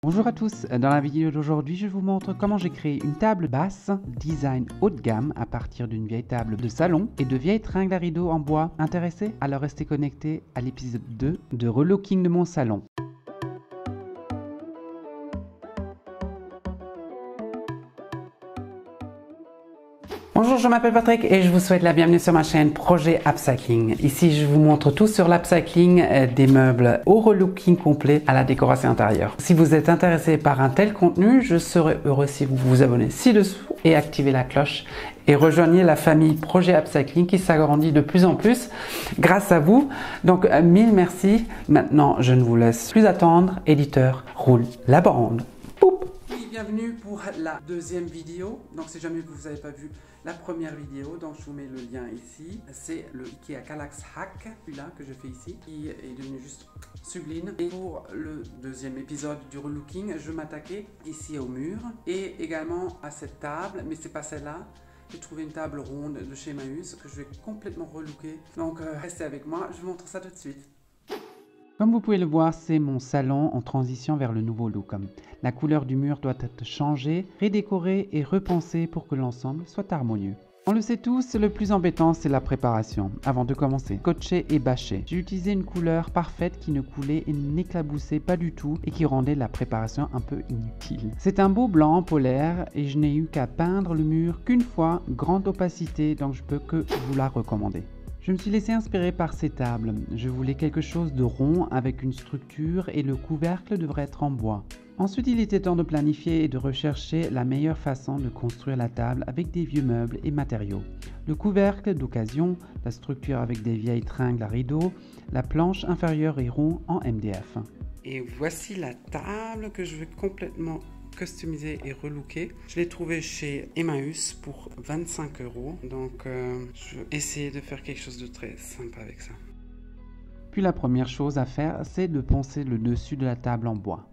Bonjour à tous, dans la vidéo d'aujourd'hui je vous montre comment j'ai créé une table basse design haut de gamme à partir d'une vieille table de salon et de vieilles tringles à rideaux en bois. Intéressé? Alors restez connectés à l'épisode 2 de relooking de mon salon. Bonjour, je m'appelle Patrick et je vous souhaite la bienvenue sur ma chaîne Projet Upcycling. Ici, je vous montre tout sur l'upcycling des meubles au relooking complet à la décoration intérieure. Si vous êtes intéressé par un tel contenu, je serais heureux si vous vous abonnez ci-dessous et activez la cloche et rejoignez la famille Projet Upcycling qui s'agrandit de plus en plus grâce à vous. Donc, mille merci. Maintenant, je ne vous laisse plus attendre. Éditeur, roule la bande. Bienvenue pour la deuxième vidéo. Donc si jamais vous n'avez pas vu la première vidéo, donc je vous mets le lien ici. C'est le Ikea Kallax Hack, celui-là que je fais ici, qui est devenu juste sublime. Et pour le deuxième épisode du relooking, je m'attaquais ici au mur et également à cette table, mais c'est pas celle-là. J'ai trouvé une table ronde de chez Emmaüs que je vais complètement relooker. Donc restez avec moi, je vous montre ça tout de suite. Comme vous pouvez le voir, c'est mon salon en transition vers le nouveau look. La couleur du mur doit être changée, redécorée et repensée pour que l'ensemble soit harmonieux. On le sait tous, le plus embêtant c'est la préparation. Avant de commencer, scotcher et bâcher. J'ai utilisé une couleur parfaite qui ne coulait et n'éclaboussait pas du tout et qui rendait la préparation un peu inutile. C'est un beau blanc polaire et je n'ai eu qu'à peindre le mur qu'une fois, grande opacité, donc je peux que vous la recommander. Je me suis laissé inspirer par ces tables. Je voulais quelque chose de rond avec une structure et le couvercle devrait être en bois. Ensuite, il était temps de planifier et de rechercher la meilleure façon de construire la table avec des vieux meubles et matériaux. Le couvercle d'occasion, la structure avec des vieilles tringles à rideaux, la planche inférieure et rond en MDF. Et voici la table que je vais complètement customisé et relooké. Je l'ai trouvé chez Emmaüs pour 25 €. Donc je vais essayer de faire quelque chose de très sympa avec ça. Puis la première chose à faire, c'est de poncer le dessus de la table en bois.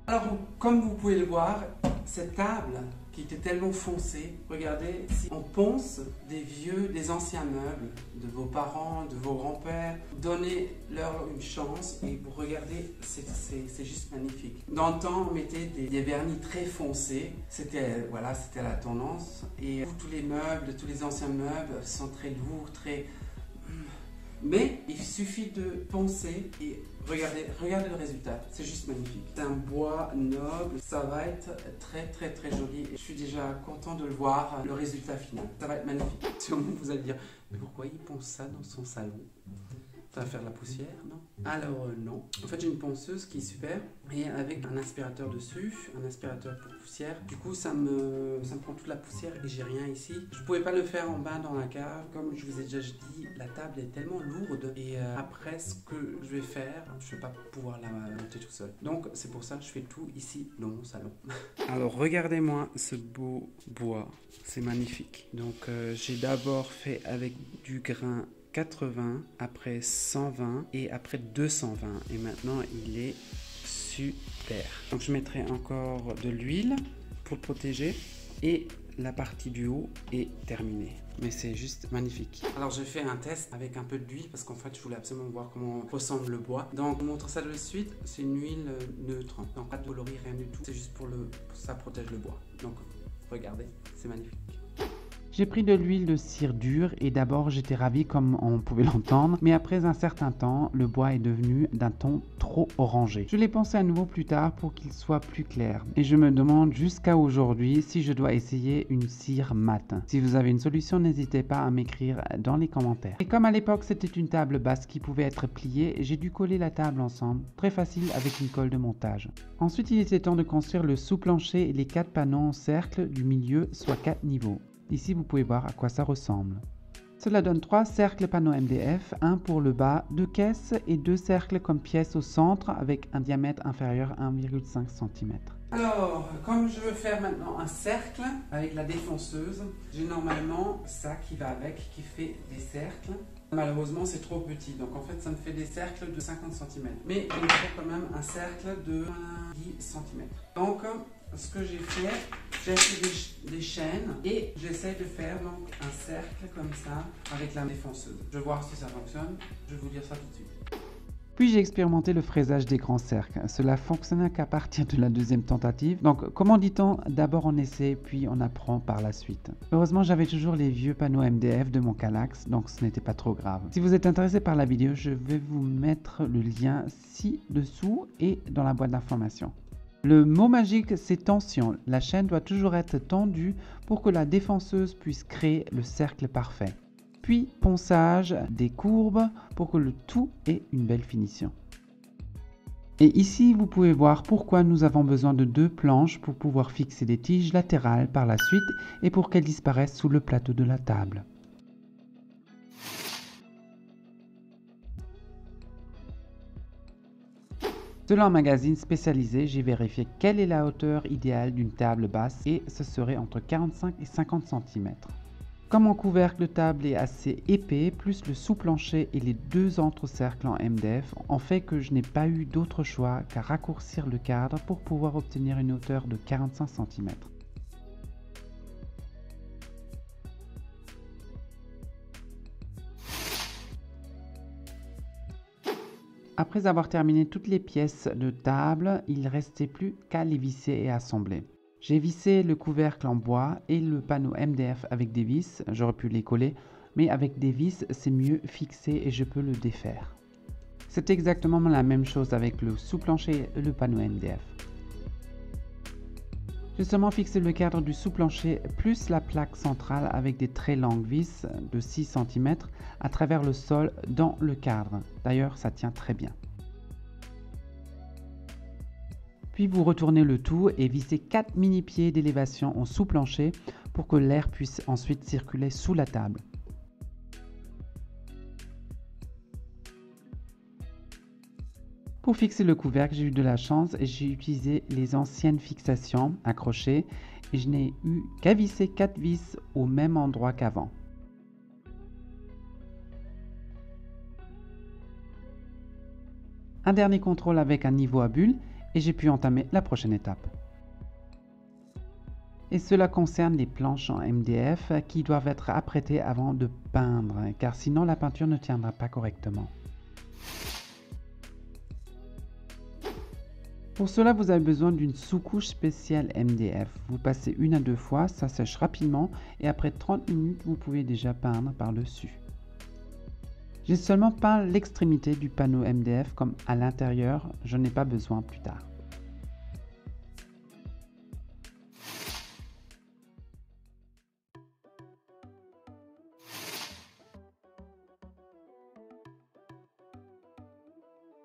Alors comme vous pouvez le voir, cette table qui était tellement foncée, regardez, si on ponce des anciens meubles de vos parents, de vos grands-pères, donnez-leur une chance et vous regardez, c'est juste magnifique. Dans le temps, on mettait des vernis très foncés, c'était voilà, c'était la tendance et tous les meubles, tous les anciens meubles sont très lourds, très... Mais il suffit de poncer et regardez le résultat, c'est juste magnifique. C'est un bois noble, ça va être très joli et je suis déjà content de le voir, le résultat final. Ça va être magnifique. Sûrement vous allez dire, mais pourquoi il ponce ça dans son salon? Ça va faire de la poussière, non? Alors non. En fait j'ai une ponceuse qui est super et avec un aspirateur dessus, un aspirateur pour poussière. Du coup ça me prend toute la poussière et j'ai rien ici. Je pouvais pas le faire en bas dans la cave. Comme je vous ai déjà dit, la table est tellement lourde et après ce que je vais faire, je vais pas pouvoir la monter tout seul. Donc c'est pour ça que je fais tout ici dans mon salon. Alors regardez-moi ce beau bois, c'est magnifique. Donc j'ai d'abord fait avec du grain 80, après 120 et après 220 et maintenant il est super. Donc je mettrai encore de l'huile pour le protéger et la partie du haut est terminée. Mais c'est juste magnifique. Alors je fais un test avec un peu d'huile parce qu'en fait je voulais absolument voir comment ressemble le bois. Donc je vous montre ça de suite. C'est une huile neutre, donc pas de coloris, rien du tout. C'est juste pour ça protège le bois. Donc regardez, c'est magnifique. J'ai pris de l'huile de cire dure et d'abord j'étais ravi comme on pouvait l'entendre, mais après un certain temps, le bois est devenu d'un ton trop orangé. Je l'ai pensé à nouveau plus tard pour qu'il soit plus clair et je me demande jusqu'à aujourd'hui si je dois essayer une cire mate. Si vous avez une solution, n'hésitez pas à m'écrire dans les commentaires. Et comme à l'époque c'était une table basse qui pouvait être pliée, j'ai dû coller la table ensemble, très facile avec une colle de montage. Ensuite il était temps de construire le sous-plancher et les 4 panneaux en cercle du milieu, soit 4 niveaux. Ici, vous pouvez voir à quoi ça ressemble. Cela donne 3 cercles panneaux MDF, un pour le bas, 2 caisses et 2 cercles comme pièce au centre avec un diamètre inférieur à 1,5 cm. Alors, comme je veux faire maintenant un cercle avec la défonceuse, j'ai normalement ça qui va avec, qui fait des cercles. Malheureusement, c'est trop petit, donc en fait, ça me fait des cercles de 50 cm. Mais il me faut quand même un cercle de 10 cm. Donc, ce que j'ai fait, j'ai acheté des chaînes et j'essaie de faire donc un cercle comme ça avec la défonceuse. Je vais voir si ça fonctionne, je vais vous dire ça tout de suite. Puis j'ai expérimenté le fraisage des grands cercles. Cela fonctionna qu'à partir de la deuxième tentative. Donc, comment dit-on, d'abord on essaie, puis on apprend par la suite. Heureusement, j'avais toujours les vieux panneaux MDF de mon Kallax, donc ce n'était pas trop grave. Si vous êtes intéressé par la vidéo, je vais vous mettre le lien ci-dessous et dans la boîte d'informations. Le mot magique, c'est tension. La chaîne doit toujours être tendue pour que la défonceuse puisse créer le cercle parfait. Puis ponçage des courbes pour que le tout ait une belle finition. Et ici, vous pouvez voir pourquoi nous avons besoin de 2 planches pour pouvoir fixer des tiges latérales par la suite et pour qu'elles disparaissent sous le plateau de la table. Selon un magazine spécialisé, j'ai vérifié quelle est la hauteur idéale d'une table basse et ce serait entre 45 et 50 cm. Comme mon couvercle de table est assez épais, plus le sous-plancher et les 2 entrecercles en MDF ont fait que je n'ai pas eu d'autre choix qu'à raccourcir le cadre pour pouvoir obtenir une hauteur de 45 cm. Après avoir terminé toutes les pièces de table, il ne restait plus qu'à les visser et assembler. J'ai vissé le couvercle en bois et le panneau MDF avec des vis, j'aurais pu les coller, mais avec des vis c'est mieux fixé et je peux le défaire. C'est exactement la même chose avec le sous-plancher et le panneau MDF. J'ai seulement fixé le cadre du sous-plancher plus la plaque centrale avec des très longues vis de 6 cm à travers le sol dans le cadre. D'ailleurs, ça tient très bien. Puis vous retournez le tout et vissez 4 mini-pieds d'élévation en sous-plancher pour que l'air puisse ensuite circuler sous la table. Pour fixer le couvercle, j'ai eu de la chance et j'ai utilisé les anciennes fixations accrochées et je n'ai eu qu'à visser 4 vis au même endroit qu'avant. Un dernier contrôle avec un niveau à bulle et j'ai pu entamer la prochaine étape. Et cela concerne les planches en MDF qui doivent être apprêtées avant de peindre car sinon la peinture ne tiendra pas correctement. Pour cela, vous avez besoin d'une sous-couche spéciale MDF. Vous passez 1 à 2 fois, ça sèche rapidement et après 30 minutes, vous pouvez déjà peindre par-dessus. J'ai seulement peint l'extrémité du panneau MDF comme à l'intérieur, je n'ai pas besoin plus tard.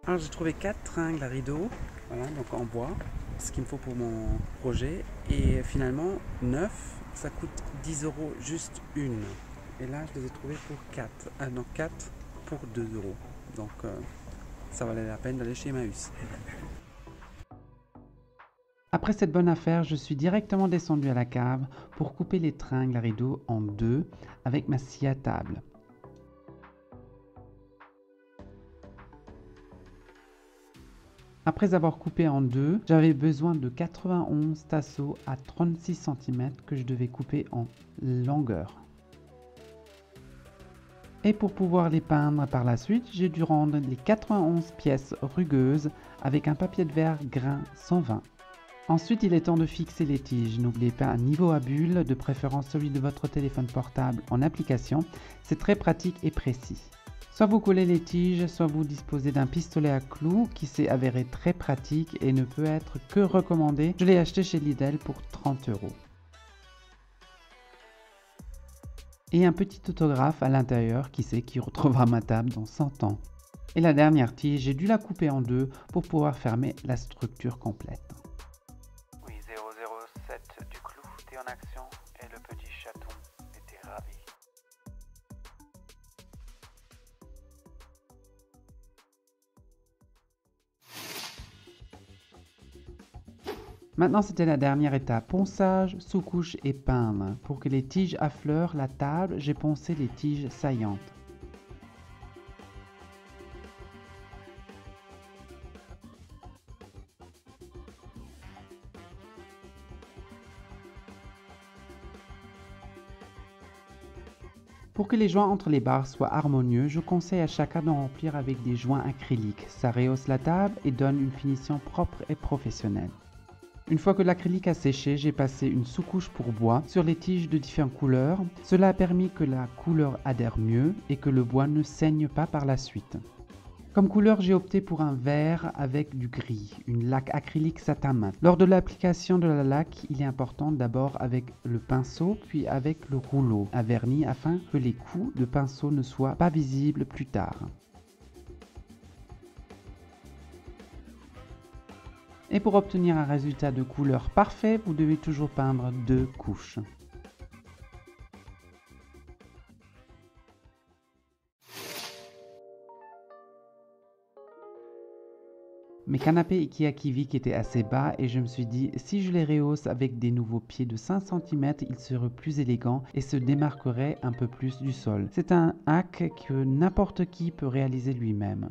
Alors j'ai trouvé 4 tringles à rideaux, voilà, donc en bois, ce qu'il me faut pour mon projet. Et finalement 9, ça coûte 10 € juste une. Et là je les ai trouvés pour 4, donc 4 pour 2 €. Donc ça valait la peine d'aller chez Emmaüs. Après cette bonne affaire, je suis directement descendu à la cave pour couper les tringles à rideaux en 2 avec ma scie à table. Après avoir coupé en 2, j'avais besoin de 91 tasseaux à 36 cm que je devais couper en longueur. Et pour pouvoir les peindre par la suite, j'ai dû rendre les 91 pièces rugueuses avec un papier de verre grain 120. Ensuite, il est temps de fixer les tiges. N'oubliez pas un niveau à bulle, de préférence celui de votre téléphone portable en application. C'est très pratique et précis. Soit vous collez les tiges, soit vous disposez d'un pistolet à clous qui s'est avéré très pratique et ne peut être que recommandé. Je l'ai acheté chez Lidl pour 30 €. Et un petit autographe à l'intérieur, qui sait qui retrouvera ma table dans 100 ans. Et la dernière tige, j'ai dû la couper en 2 pour pouvoir fermer la structure complète. Oui, 007 du clou était en action et le petit chaton était ravi. Maintenant, c'était la dernière étape, ponçage, sous-couche et peindre. Pour que les tiges affleurent la table, j'ai poncé les tiges saillantes. Pour que les joints entre les barres soient harmonieux, je conseille à chacun d'en remplir avec des joints acryliques. Ça rehausse la table et donne une finition propre et professionnelle. Une fois que l'acrylique a séché, j'ai passé une sous-couche pour bois sur les tiges de différentes couleurs. Cela a permis que la couleur adhère mieux et que le bois ne saigne pas par la suite. Comme couleur, j'ai opté pour un vert avec du gris, une laque acrylique satin mat. Lors de l'application de la laque, il est important d'abord avec le pinceau puis avec le rouleau à vernis afin que les coups de pinceau ne soient pas visibles plus tard. Et pour obtenir un résultat de couleur parfait, vous devez toujours peindre 2 couches. Mes canapés Ikea Kivik étaient assez bas et je me suis dit si je les rehausse avec des nouveaux pieds de 5 cm, ils seraient plus élégants et se démarqueraient un peu plus du sol. C'est un hack que n'importe qui peut réaliser lui-même.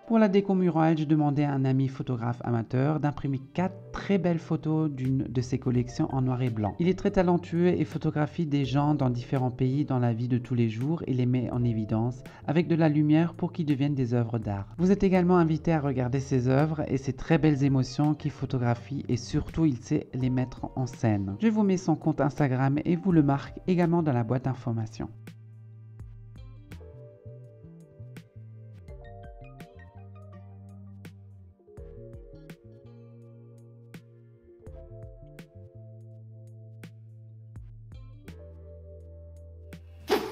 Pour la déco murale, j'ai demandé à un ami photographe amateur d'imprimer 4 très belles photos d'une de ses collections en noir et blanc. Il est très talentueux et photographie des gens dans différents pays dans la vie de tous les jours et les met en évidence avec de la lumière pour qu'ils deviennent des œuvres d'art. Vous êtes également invité à regarder ses œuvres et ses très belles émotions qu'il photographie et surtout il sait les mettre en scène. Je vous mets son compte Instagram et vous le marque également dans la boîte d'informations.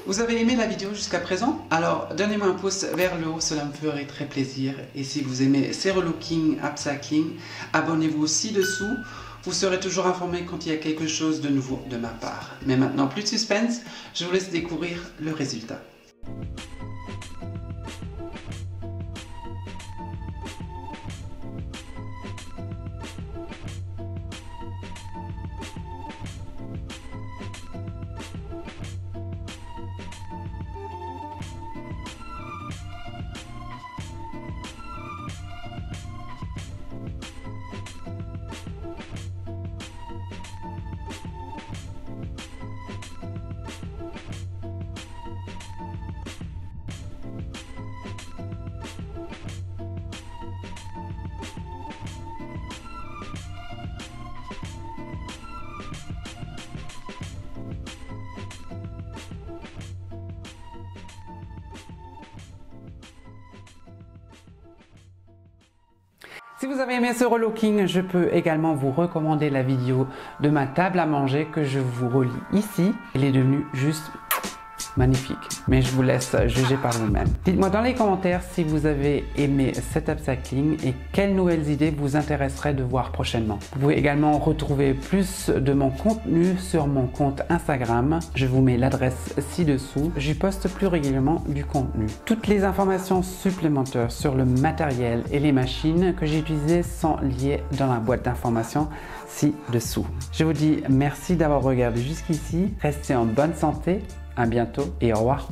Vous avez aimé la vidéo jusqu'à présent? Alors donnez-moi un pouce vers le haut, cela me ferait très plaisir. Et si vous aimez ces relooking, upcycling, abonnez-vous ci-dessous. Vous serez toujours informé quand il y a quelque chose de nouveau de ma part. Mais maintenant, plus de suspense, je vous laisse découvrir le résultat. Si vous avez aimé ce relooking, je peux également vous recommander la vidéo de ma table à manger que je vous relis ici. Elle est devenue juste magnifique, mais je vous laisse juger par vous-même. Dites-moi dans les commentaires si vous avez aimé cet upcycling et quelles nouvelles idées vous intéresseraient de voir prochainement. Vous pouvez également retrouver plus de mon contenu sur mon compte Instagram. Je vous mets l'adresse ci-dessous. J'y poste plus régulièrement du contenu. Toutes les informations supplémentaires sur le matériel et les machines que j'ai utilisées sont liées dans la boîte d'informations ci-dessous. Je vous dis merci d'avoir regardé jusqu'ici. Restez en bonne santé. À bientôt et au revoir.